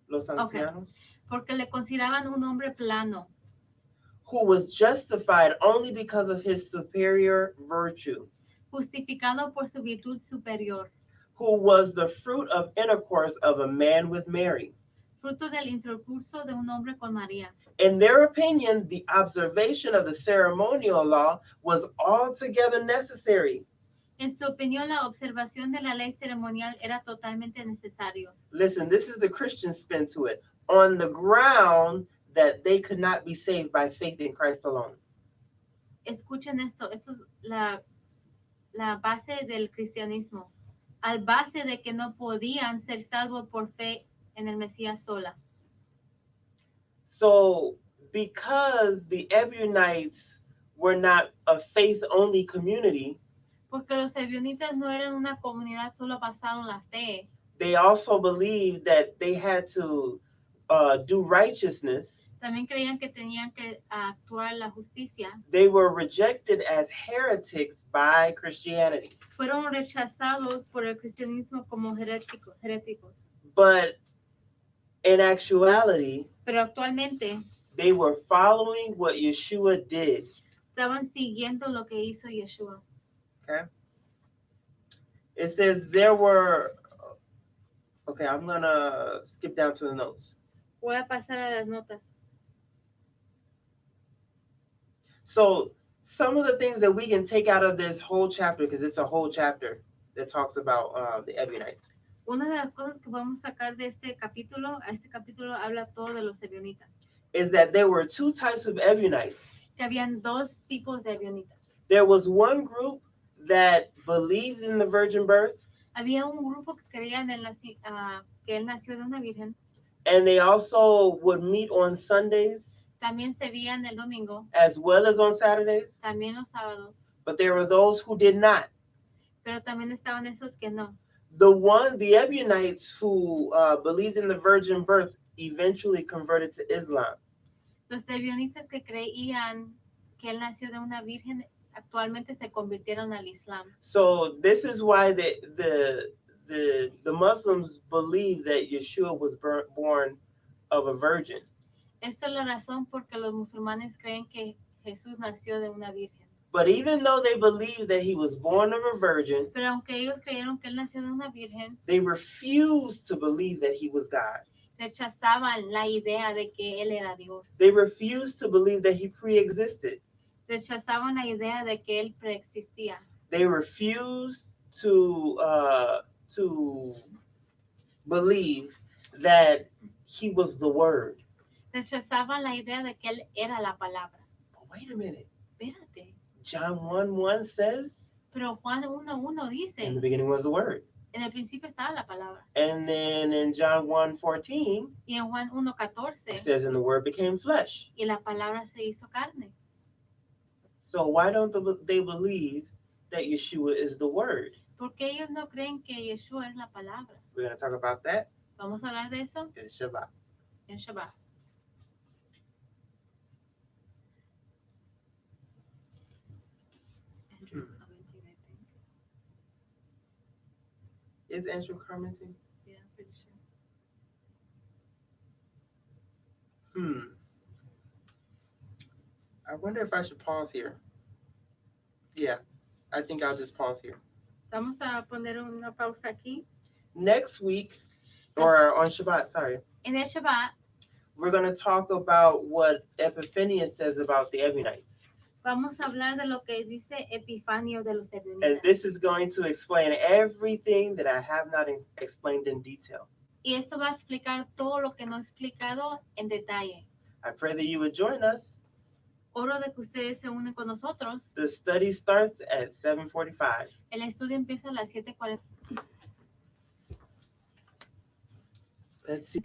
Los ancianos. Porque le consideraban un hombre plano, Who was justified only because of his superior virtue. justificado por su virtud superior, Who was the fruit of intercourse of a man with Mary. fruto del intercurso de un hombre con María. In their opinion, the observation of the ceremonial law was altogether necessary. En su opinión, la observación de la ley ceremonial era totalmente necesario. Listen, this is the Christian spin to it. On the ground that they could not be saved by faith in Christ alone. Escuchen esto es la base del cristianismo, al base de que no podían ser salvos por fe en el Mesías sola. So, because the Ebionites were not a faith-only community, Porque los ebionitas no eran una comunidad solo basada en la fe, they also believed that they had to do righteousness. también creían que tenían que actuar la justicia. They were rejected as heretics by Christianity. Fueron rechazados por el cristianismo como heréticos. But in actuality, Pero actualmente they were following what Yeshua did. estaban siguiendo lo que hizo Yeshua. Okay. It says there were. Okay, I'm gonna skip down to the notes. Voy a pasar a las notas. So some of the things that we can take out of this whole chapter, because it's a whole chapter that talks about the Ebionites. Una de las cosas que vamos a sacar de este capítulo habla todo de los ebionitas. Is that there were two types of Ebionites. Que habían dos tipos de ebionitas. There was one group that believed in the virgin birth. Había un grupo que creía que él nació de una virgen. And they also would meet on Sundays. También se veían el domingo. As well as on Saturdays. También los sábados. But there were those who did not. Pero también estaban esos que no. The Ebionites who believed in the virgin birth eventually converted to Islam. Los ebionitas que creían que él nació de una virgen actualmente se convirtieron al Islam. So this is why the Muslims believe that Yeshua was born of a virgin. Esta es la razón porque los musulmanes creen que Jesús nació de una virgen. But even though they believe that he was born of a virgin, Pero aunque ellos creyeron que él nació de una virgen, they refused to believe that he was God. rechazaban la idea de que él era Dios. They refused to believe that he pre-existed. Rechazaban la idea de que él preexistía. They refused to believe that he was the Word. Rechazaban la idea de que él era la palabra. But wait a minute. Espérate. John 1:1 says, Pero Juan 1:1 in the dice, beginning was the Word. en el principio estaba la palabra. And then in John 1:14, Y en Juan it 1:14, says, and the Word became flesh. y la palabra se hizo carne. So why don't they believe that Yeshua is the Word? Porque ellos no creen que Yeshua es la palabra. We're going to talk about that Vamos a hablar de eso in Shabbat. en Shabbat. Andrew's commenting, I think. Is Andrew commenting? Yeah, I'm pretty sure. I wonder if I should pause here. Yeah, I think I'll just pause here. Vamos a poner una pausa aquí. Next week, or on Shabbat, sorry, En el Shabbat we're going to talk about what Epiphanius says about the Ebionites. vamos a hablar de lo que dice Epifanio de los And Ebionitas. this is going to explain everything that I have not explained in detail. Y esto va a explicar todo lo que no he explicado en detalle. I pray that you would join us. Oro de que ustedes se unen con nosotros. The study starts at 7:45. El estudio empieza a las 7:40. Let's see.